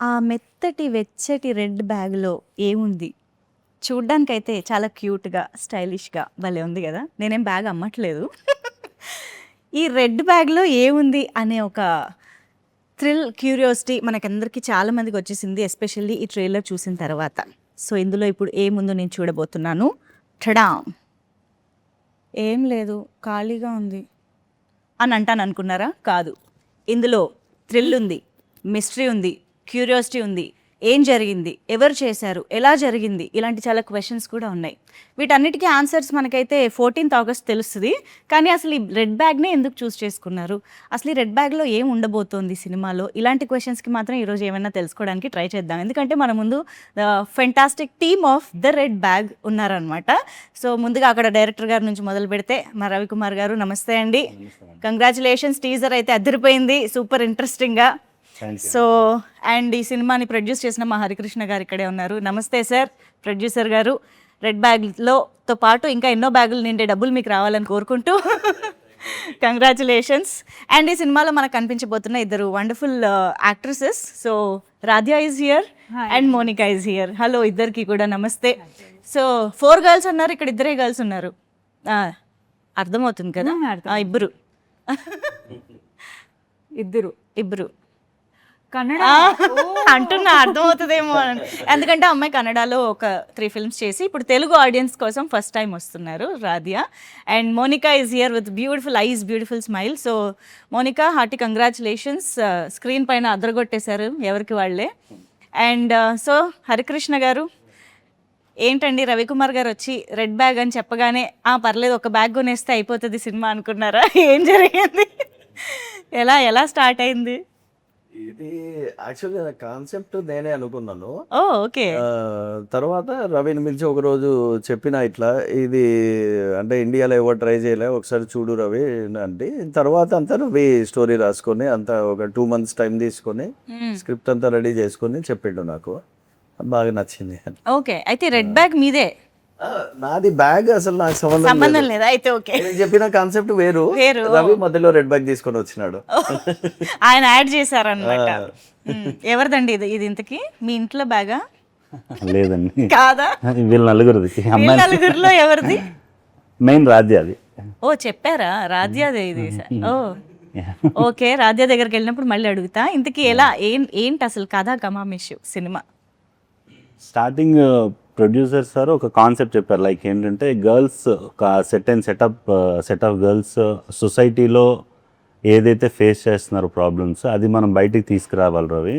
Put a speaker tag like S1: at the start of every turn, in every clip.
S1: ఆ మెత్తటి వెచ్చటి రెడ్ బ్యాగ్‌లో ఏముంది? చూడ్డానికైతే చాలా క్యూట్‌గా, స్టైలిష్‌గా భలే ఉంది గదా! నేనేం బ్యాగ్ అమ్మట్లేదు. ఈ రెడ్ బ్యాగ్‌లో ఏముంది అనే ఒక థ్రిల్, క్యూరియాసిటీ మనకందరికీ చాలా మందికొచ్చేసింది. ఎస్పెషల్లీ ఈ ట్రైలర్ చూసిన తర్వాత. సో, ఇందులో ఇప్పుడు ఏముందో నేను చూడబోతున్నాను. టడాం! ఏం లేదు. ఖాళీగా ఉంది అని అంటాననుకున్నారా? కాదు. ఇందులో థ్రిల్ ఉంది, మిస్టరీ ఉంది, క్యూరియాసిటీ ఉంది. ఏం జరిగింది? ఎవరు చేశారు? ఎలా జరిగింది? ఇలాంటి చాలా క్వెషన్స్ కూడా ఉన్నాయి. వీటన్నిటికీ ఆన్సర్స్ మనకైతే 14th ఆగస్ట్ తెలుస్తుంది. కానీ అసలు ఈ రెడ్ బ్యాగ్‌నే ఎందుకు చూస్ చేసుకున్నారు? అసలు ఈ రెడ్ బ్యాగ్‌లో ఏం ఉండబోతోంది సినిమాలో? ఇలాంటి క్వెషన్స్‌కి మాత్రం ఈరోజు ఏమైనా తెలుసుకోవడానికి ట్రై చేద్దాం. ఎందుకంటే మన ముందు fantastic team of the red bag ఉన్నారనమాట. సో, ముందుగా అక్కడ డైరెక్టర్ గారి నుంచి మొదలు పెడితే మా రవికుమార్ గారు నమస్తే అండి. కంగ్రాచులేషన్స్, టీజర్ అయితే అదిరిపోయింది. సూపర్ ఇంట్రెస్టింగ్‌గా. సో అండ్ ఈ సినిమాని ప్రొడ్యూస్ చేసిన మా హరికృష్ణ గారు ఇక్కడే ఉన్నారు. నమస్తే సార్, ప్రొడ్యూసర్ గారు. రెడ్ బ్యాగ్‌తో పాటు ఇంకా ఎన్నో బ్యాగులు నిండే డబ్బులు మీకు రావాలని కోరుకుంటూ కంగ్రాచులేషన్స్. అండ్ ఈ సినిమాలో మనకు కనిపించబోతున్న ఇద్దరు wonderful actresses. So Radhya is here and Monica is here. Hello ఇద్దరికి కూడా నమస్తే. సో 4 గర్ల్స్ అన్నారు, ఇక్కడ ఇద్దరే గర్ల్స్ ఉన్నారు. అర్థమవుతుంది కదా? ఇద్దరు
S2: ఇద్దరు
S1: ఇద్దరు
S2: కన్నడ
S1: అంటున్నా, అర్థమవుతుందేమో అని. ఎందుకంటే అమ్మాయి కన్నడలో ఒక 3 ఫిల్మ్స్ చేసి ఇప్పుడు తెలుగు ఆడియన్స్ కోసం ఫస్ట్ టైం వస్తున్నారు Radhiya. And Monica is here with beautiful eyes, beautiful smile. So Monica, hearty congratulations. Screen పైన అదరగొట్టేశారు ఎవరికి వాళ్ళే. అండ్ సో హరికృష్ణ గారు, ఏంటండి రవికుమార్ గారు వచ్చి రెడ్ బ్యాగ్ అని చెప్పగానే పర్లేదు ఒక బ్యాగ్ కొనేస్తే అయిపోతుంది సినిమా అనుకున్నారా? ఏం జరిగింది? ఎలా స్టార్ట్ అయింది?
S3: ఇది యాక్చువల్గా కాన్సెప్ట్ నేనే అనుకున్నాను.
S1: ఓకే.
S3: తర్వాత రవిని పిలిచి ఒకరోజు చెప్పిన ఇట్లా ఇది అంటే ఇండియాలో ఎవరు ట్రై చేయలే, ఒకసారి చూడు రవి అంటే. తర్వాత అంతా రవి స్టోరీ రాసుకొని అంతా ఒక 2 months టైం తీసుకొని స్క్రిప్ట్ అంతా రెడీ చేసుకొని చెప్పిండు. నాకు బాగా నచ్చింది.
S1: ఓకే, అయితే రెడ్ బ్యాగ్ మీదే?
S3: నాది బ్యాగ్ అసలు నాకు
S1: సంబంధం లేదా? అయితే ఓకే.
S3: నేను చెప్పిన కాన్సెప్ట్ వేరు, రవి మధ్యలో రెడ్ బ్యాగ్ తీసుకొని వచ్చినాడు.
S1: ఆయన యాడ్ చేశారన్నమాట. ఎవరిదండి ఇది ఇంతకి? మీ ఇంట్లో బ్యాగా?
S4: లేదండి,
S1: కాదా?
S4: వీళ్ళ నలుగురిది.
S1: నలుగురిలో ఎవరిది?
S4: మెయిన్ రాధ్య అది.
S1: ఓ చెప్పారా? రాధ్యాదే ఇది. ఓ ఓకే, రాధ్య దగ్గరికి వెళ్ళినప్పుడు మళ్ళీ అడుగుతా. ఇంతకీ ఎలా ఏంటి అసలు కథా కమామిషు సినిమా?
S4: స్టార్టింగ్ ప్రొడ్యూసర్ సార్ ఒక కాన్సెప్ట్ చెప్పారు, లైక్ ఏంటంటే గర్ల్స్ ఒక సెట్ ఆఫ్ గర్ల్స్ సొసైటీలో ఏదైతే ఫేస్ చేస్తున్నారో ప్రాబ్లమ్స్ అది మనం బయటికి తీసుకురావాలి రవి,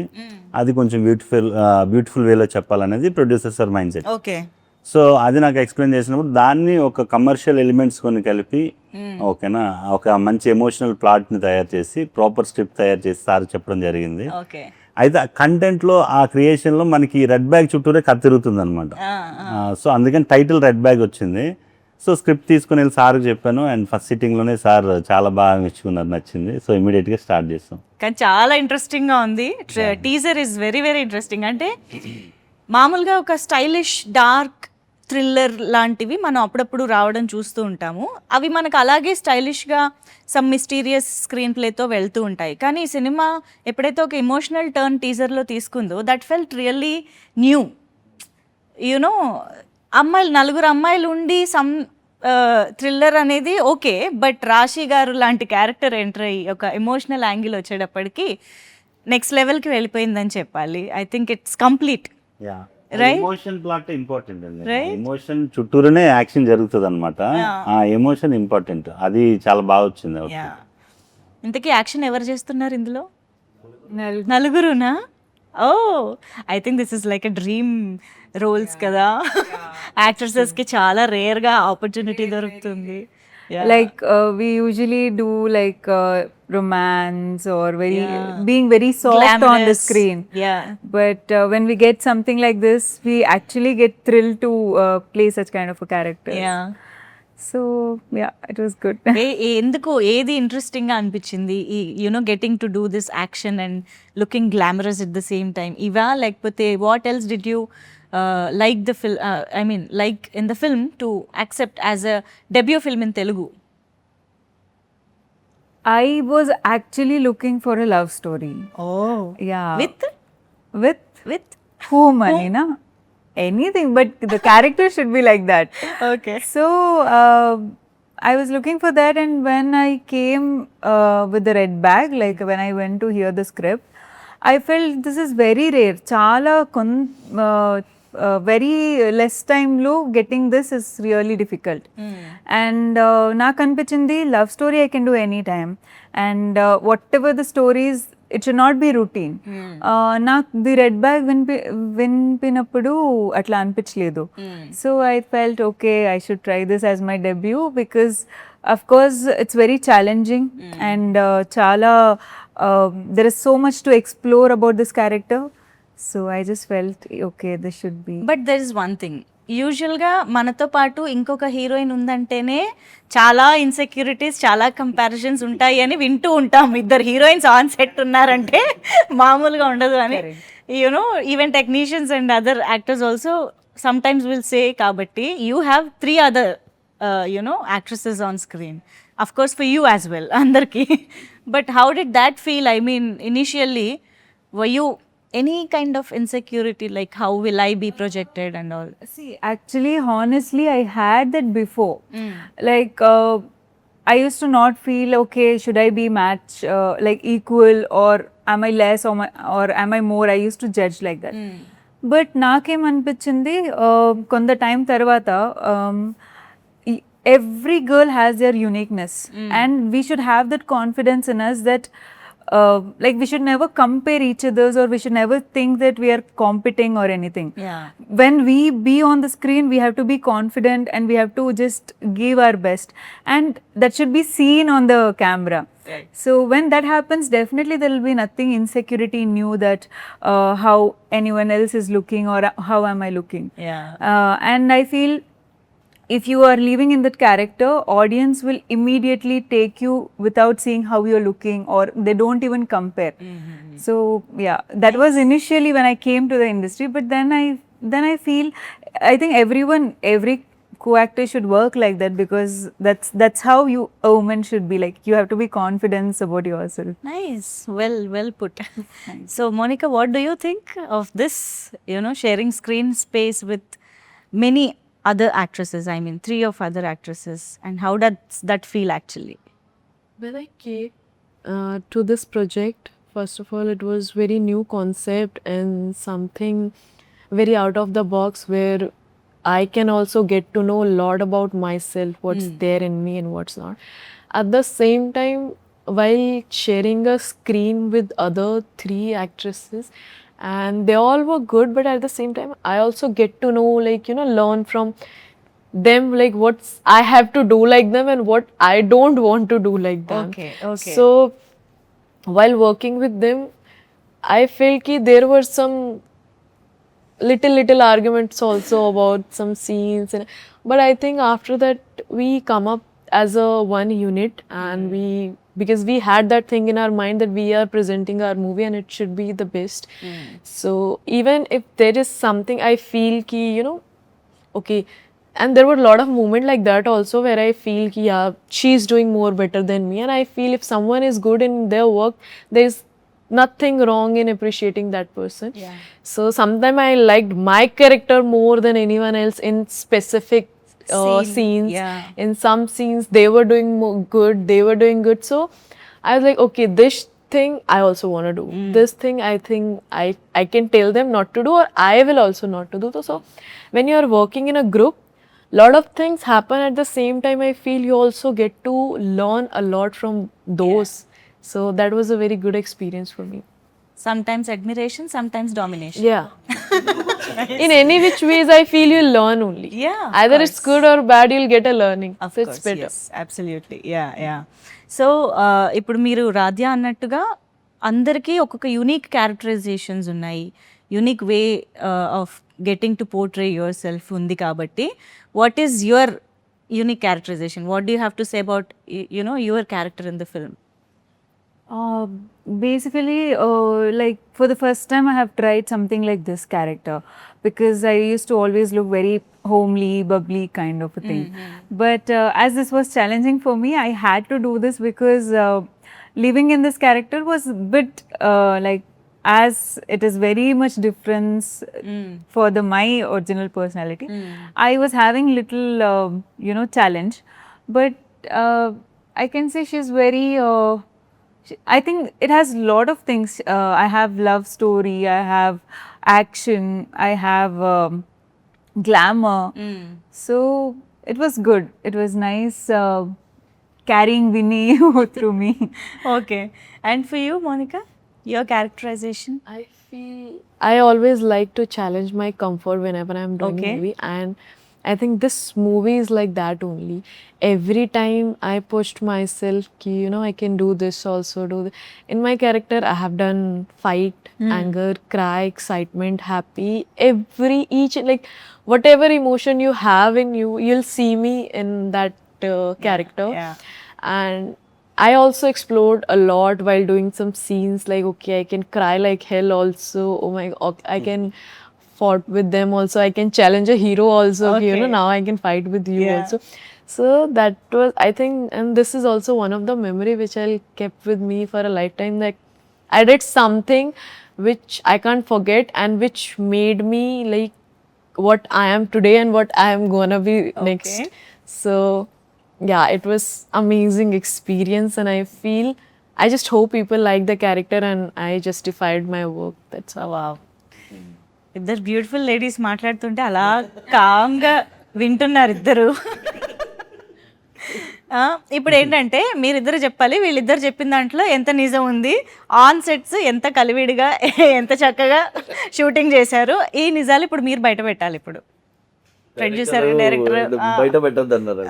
S4: అది కొంచెం బ్యూటిఫుల్ వేలో చెప్పాలనేది producer sir mind set.
S1: Okay.
S4: So అది నాకు ఎక్స్ప్లెయిన్ చేసినప్పుడు దాన్ని ఒక కమర్షియల్ ఎలిమెంట్స్ కొన్ని కలిపి ఓకేనా ఒక మంచి ఎమోషనల్ ప్లాట్ని తయారు చేసి ప్రాపర్ స్క్రిప్ట్ తయారు చేసి సార్ చెప్పడం జరిగింది.
S1: ఓకే.
S4: అయితే ఆ కంటెంట్లో ఆ క్రియేషన్లో మనకి రెడ్ బ్యాగ్ చుట్టూరే కథ తిరుగుతుంది అనమాట. సో అందుకని టైటిల్ రెడ్ బ్యాగ్ వచ్చింది. సో స్క్రిప్ట్ తీసుకుని వెళ్ళి సార్కి చెప్పాను అండ్ ఫస్ట్ సిట్టింగ్లోనే సార్ చాలా బాగా మెచ్చుకున్నారు, నచ్చింది. సో ఇమీడియట్గా స్టార్ట్ చేస్తాం.
S1: కానీ చాలా ఇంట్రెస్టింగ్గా ఉంది. Teaser is very very interesting. అంటే మామూలుగా ఒక స్టైలిష్ డార్క్ థ్రిల్లర్ లాంటివి మనం అప్పుడప్పుడు రావడం చూస్తూ ఉంటాము. అవి మనకు అలాగే స్టైలిష్గా సమ్ మిస్టీరియస్ స్క్రీన్ ప్లేతో వెళ్తూ ఉంటాయి. కానీ ఈ సినిమా ఎప్పుడైతే ఒక ఎమోషనల్ టర్న్ టీజర్లో తీసుకుందో that felt really new. You know నలుగురు అమ్మాయిలు ఉండి సమ్ థ్రిల్లర్ అనేది ఓకే, బట్ రాశి గారు లాంటి క్యారెక్టర్ ఎంటర్ అయ్యి ఒక ఎమోషనల్ యాంగిల్ వచ్చేటప్పటికి నెక్స్ట్ లెవెల్కి వెళ్ళిపోయిందని చెప్పాలి. I think it's complete.
S4: Emotion plot important అండి. ఎమోషన్ చుట్టూరునే యాక్షన్ జరుగుతుంది అనమాట. ఆ ఎమోషన్ ఇంపార్టెంట్, అది చాలా బాగా వచ్చింది.
S1: ఇంతకీ యాక్షన్ ఎవరు చేస్తున్నారు ఇందులో? నలుగురునా? Oh I think this is like a dream roles కదా. యాక్ట్రెసెస్కి చాలా రేర్గా ఆపర్చునిటీ దొరుకుతుంది.
S2: like we usually do like romance or being very soft
S1: Glamorous
S2: on the screen.
S1: Yeah.
S2: But when we get something like this, we actually get thrilled to play such kind of a character.
S1: Yeah.
S2: So yeah, it was good.
S1: ఎందుకు ఏది ఇంట్రెస్టింగ్గా అనిపించింది? You know getting to do this action and looking glamorous at the same time ఇవా, లేకపోతే what else did you like the film, I mean like in the film to accept as a debut film in Telugu?
S2: I was actually looking for a love story.
S1: Oh.
S2: Yeah.
S1: With
S2: With
S1: With
S2: whom, Alina? Anything, but the character should be like that.
S1: okay.
S2: So I was looking for that, and when I came with the red bag, like when I went to hear the script, I felt this is very rare. Chala very less time lo getting this is really difficult. And నాకు అనిపించింది love story I can do anytime, and whatever the stories, it should not be routine. నాకు the red bag వినిపినప్పుడు అట్లా అనిపించలేదు. So I felt okay I should try this as my debut, because of course it's very challenging and చాలా there is so much to explore about this character. So I just felt okay this should be.
S1: But there is one thing, యూజువల్గా మనతో పాటు ఇంకొక heroine ఉందంటేనే చాలా insecurities, చాలా comparisons ఉంటాయి అని వింటూ ఉంటాం. ఇద్దరు హీరోయిన్స్ ఆన్ సెట్ ఉన్నారంటే మామూలుగా ఉండదు అని, you know even technicians and other actors also sometimes will say. కాబట్టి you have 3 other you know actresses on screen, of course for you as well, అందరికీ. But how did that feel? I mean initially were you any kind of insecurity, like how will I be projected and all?
S2: See, actually, honestly, I had that before. Like, I used to not feel okay. Should I be like equal, or am I less, or am I more? I used to judge like that. But నాకేం అనిపించింది, కొంత time తర్వాత every girl has their uniqueness, and we should have that confidence in us that. Like we should never compare each other's, or we should never think that we are competing or anything.
S1: Yeah.
S2: When we be on the screen, we have to be confident and we have to just give our best, and that should be seen on the camera.
S1: Right.
S2: So when that happens, definitely there will be nothing insecurity in you that how anyone else is looking or how am I looking.
S1: Yeah.
S2: And I feel if you are living in that character, audience will immediately take you without seeing how you're looking, or they don't even compare. So yeah, that was initially when I came to the industry, but then I feel I think every co-actor should work like that, because that's how a woman should be. Like you have to be confident about yourself.
S1: Nice. Well put. So Monica, what do you think of this, you know, sharing screen space with many other actresses? I mean 3 of other actresses, and how does that feel actually?
S5: When I came to this project, first of all, it was very new concept and something very out of the box, where I can also get to know a lot about myself, what's there in me and what's not. At the same time, while sharing a screen with other 3 actresses, and they all were good, but at the same time I also get to know, like, you know, learn from them, like what I have to do like them and what I don't want to do like them.
S1: Okay.
S5: So while working with them, I felt ki there were some little arguments also about some scenes, but I think after that we come up as a one unit, and because we had that thing in our mind that we are presenting our movie and it should be the best. So even if there is something I feel ki, you know, okay, and there were a lot of moments like that also where I feel ki yeah, she's doing more better than me, and I feel if someone is good in their work, there's nothing wrong in appreciating that person.
S1: Yeah.
S5: So sometimes I liked my character more than anyone else in specific scenes.
S1: Yeah.
S5: In some scenes they were doing good, so I was like, okay, this thing I also want to do. This thing I think I can tell them not to do, or I will also not to do. So when you are working in a group, lot of things happen at the same time. I feel you also get to learn a lot from those. So that was a very good experience for me.
S1: Sometimes admiration, sometimes domination.
S5: Yeah. In any which ways, I feel you learn only.
S1: Yeah, of
S5: Either
S1: course.
S5: it's good or bad, you'll get a learning.
S1: Of
S5: So
S1: course,
S5: it's better.
S1: yes, absolutely. Yeah. So ఇప్పుడు మీరు రాధ్య అన్నట్టుగా అందరికీ ఒక్కొక్క unique characterisations ఉన్నాయి, unique way of getting to portray yourself ఉంది. కాబట్టి what is your unique characterisation? What do you have to say about you know your character in the film?
S2: Basically, like for the first time I have tried something like this character, because I used to always look very homely, bubbly kind of a thing. But as this was challenging for me, I had to do this, because living in this character was a bit like as it is very much difference for the my original personality. I was having little challenge, but I can say she's very I think it has lot of things. I have love story, I have action, I have glamour. So it was good, it was nice carrying Winnie through me.
S1: Okay and for you Monica your characterisation
S5: I feel I always like to challenge my comfort whenever I'm doing
S1: Okay.
S5: a movie, and I think this movie is like that only. Every time I pushed myself, ki, I can do this also. In my character, I have done fight, anger, cry, excitement, happy. Each like whatever emotion you have in you, you'll see me in that character.
S1: Yeah.
S5: And I also explored a lot while doing some scenes, like okay, I can cry like hell also. Oh my god, I can fought with them also. I can challenge a hero also. Okay.
S1: Okay.
S5: Now I can fight with you
S1: Yeah.
S5: also. So that was, I think, and this is also one of the memory which I'll kept with me for a lifetime. Like I did something which I can't forget and which made me like what I am today and what I am gonna be next.
S1: Okay.
S5: So yeah, it was amazing experience, and I feel I just hope people like the character and I justified my work. That's how.
S1: Wow ఇద్దరు beautiful ladies మాట్లాడుతుంటే అలా కామ్గా వింటున్నారు ఇద్దరు. ఇప్పుడు ఏంటంటే మీరిద్దరు చెప్పాలి, వీళ్ళిద్దరు చెప్పిన దాంట్లో ఎంత నిజం ఉంది, ఆన్ సెట్స్ ఎంత కలివిడిగా ఎంత చక్కగా షూటింగ్ చేశారు, ఈ నిజాలు ఇప్పుడు మీరు బయట పెట్టాలి. ఇప్పుడు ప్రొడ్యూసర్ డైరెక్టర్
S3: బయట పెట్టద్దు అన్నారు.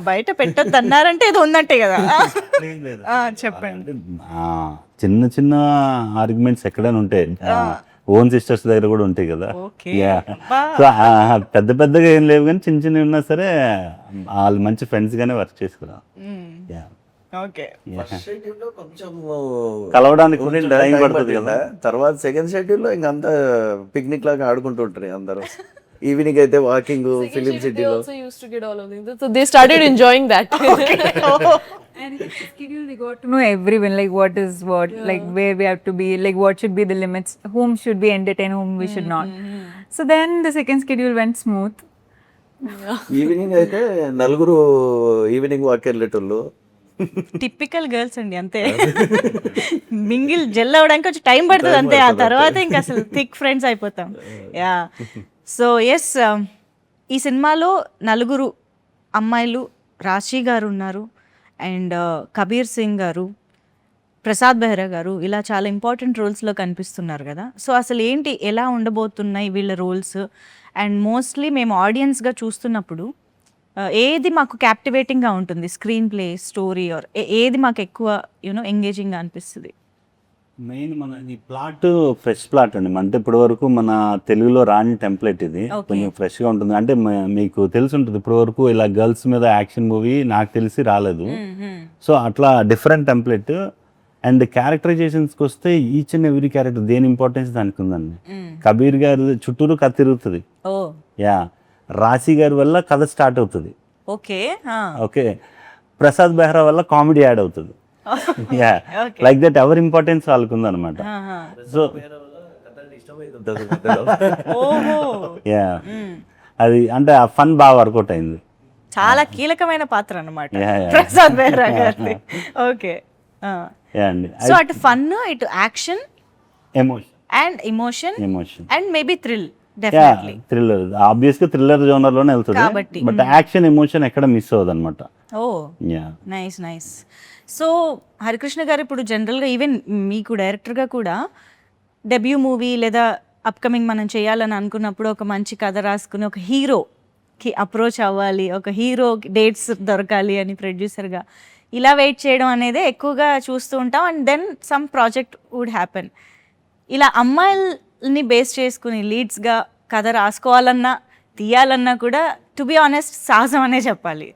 S1: బయట పెట్టొద్దు అన్నారంటే ఏదో ఉందంటే కదా. చెప్పండి.
S4: చిన్న చిన్న ఆర్గ్యుమెంట్స్ ఎక్కడైనా ఉంటాయి, ఓన్ సిస్టర్స్ దగ్గర కూడా ఉంటాయి కదా.
S1: Okay.
S4: Yeah. సో పెద్ద పెద్దగా ఏం లేవు, కానీ చిన్న చిన్నవి ఉన్నా సరే వాళ్ళు మంచి ఫ్రెండ్స్ గానే వర్క్ చేసుకున్నాం.
S1: ఓకే
S3: కొంచెం
S4: కలవడానికి
S3: ఉండిండే,
S4: కొంచెం టైం
S3: టైం
S4: పడుతుంది
S3: పట్టిందా?
S4: కదా.
S3: తర్వాత సెకండ్ షెడ్యూల్లో ఇంకంతా పిక్నిక్ లాగా ఆడుకుంటుంటారు అందరూ. ఈవినింగ్ అయితే వాకింగ్ ఫిలిం
S5: They
S3: సిటీలో.
S5: also used to get all of things. So they started enjoying that.
S2: And in the schedule, they got to know everyone, like what is what, like where we have to be, like what should be the limits, whom should be entertained, whom we should not. So then the second schedule went smooth.
S3: Evening అయితే నలుగురు evening walk వెళ్ళేటోళ్ళు.
S1: Typical girls అండి, అంతే. Mingle gel అవ్వడానికి కొంచెం time పడుతుంది అంతే, ఆ తర్వాత ఇంకా అసలు థిక్ ఫ్రెండ్స్ అయిపోతాం. యా. సో ఎస్, ఈ సినిమాలో నలుగురు అమ్మాయిలు, రాశి గారు ఉన్నారు, అండ్ కబీర్ సింగ్ గారు, ప్రసాద్ బెహ్రా గారు, ఇలా చాలా ఇంపార్టెంట్ రోల్స్లో కనిపిస్తున్నారు కదా. సో అసలు ఏంటి, ఎలా ఉండబోతున్నాయి వీళ్ళ రోల్స్, అండ్ మోస్ట్లీ మేము ఆడియన్స్గా చూస్తున్నప్పుడు ఏది మాకు క్యాప్టివేటింగ్గా ఉంటుంది, స్క్రీన్ ప్లే, స్టోరీ, ఆర్ ఏది మాకు ఎక్కువ ఎంగేజింగ్గా అనిపిస్తుంది?
S4: మెయిన్ మన ఈ ప్లాట్ ఫ్రెష్ ప్లాట్ అండి. అంటే ఇప్పటి వరకు మన తెలుగులో రాని టెంప్లెట్ ఇది. కొంచెం ఫ్రెష్గా ఉంటుంది. అంటే మీకు తెలిసి ఉంటుంది, ఇప్పటి వరకు ఇలా గర్ల్స్ మీద యాక్షన్ మూవీ నాకు తెలిసి రాలేదు. సో అట్లా డిఫరెంట్ టెంప్లెట్. అండ్ క్యారెక్టరైజేషన్స్కి వస్తే ఈచ్ అండ్ ఎవ్రీ క్యారెక్టర్ దేని ఇంపార్టెన్స్ దానికి ఉందండి. కబీర్ గారి చుట్టూరు కథ తిరుగుతుంది. యా. రాశి గారి వల్ల కథ స్టార్ట్ అవుతుంది.
S1: ఓకే.
S4: ఓకే. ప్రసాద్ బెహ్రా వల్ల కామెడీ యాడ్ అవుతుంది. యా, లైక్ దట్ ఎవరి ఇంపార్టెన్స్ వాళ్ళకు ఉందన్నమాట. సో యా, అది అంటే ఆ ఫన్ బాగా వర్కౌట్ అయింది.
S1: చాలా కీలకమైన పాత్ర అన్నమాట
S4: Yeah, yeah.
S1: ప్రసాద్ బెహ్రా గారిది. ఓకే.
S4: యా అండి.
S1: సో అటు ఫన్, ఇటు action
S4: emotion
S1: and emotion
S4: emotion
S1: and maybe thrill,
S4: yeah,
S1: definitely.
S4: Thriller obvious గా థ్రిల్లర్ జోనర్ లోనే వెళ్తుంది.
S1: కాబట్టి.
S4: బట్ యాక్షన్ ఎమోషన్ ఎక్కడ మిస్ అవ్వదు అనమాట.
S1: Oh
S4: yeah.
S1: Nice nice. So Harikrishna garu ఇప్పుడు జనరల్గా ఈవెన్ మీకు డైరెక్టర్గా కూడా డెబ్యూ మూవీ లేదా అప్కమింగ్ మనం చేయాలని అనుకున్నప్పుడు ఒక మంచి కథ రాసుకుని ఒక హీరోకి అప్రోచ్ అవ్వాలి, ఒక హీరోకి డేట్స్ దొరకాలి అని ప్రొడ్యూసర్గా ఇలా వెయిట్ చేయడం అనేది ఎక్కువగా చూస్తూ ఉంటాం. And then some project would happen. ఇలా అమ్మాయిల్ని బేస్ చేసుకుని లీడ్స్గా కథ రాసుకోవాలన్నా తీయాలన్నా కూడా టు బి ఆనెస్ట్ సహజం అనే చెప్పాలి.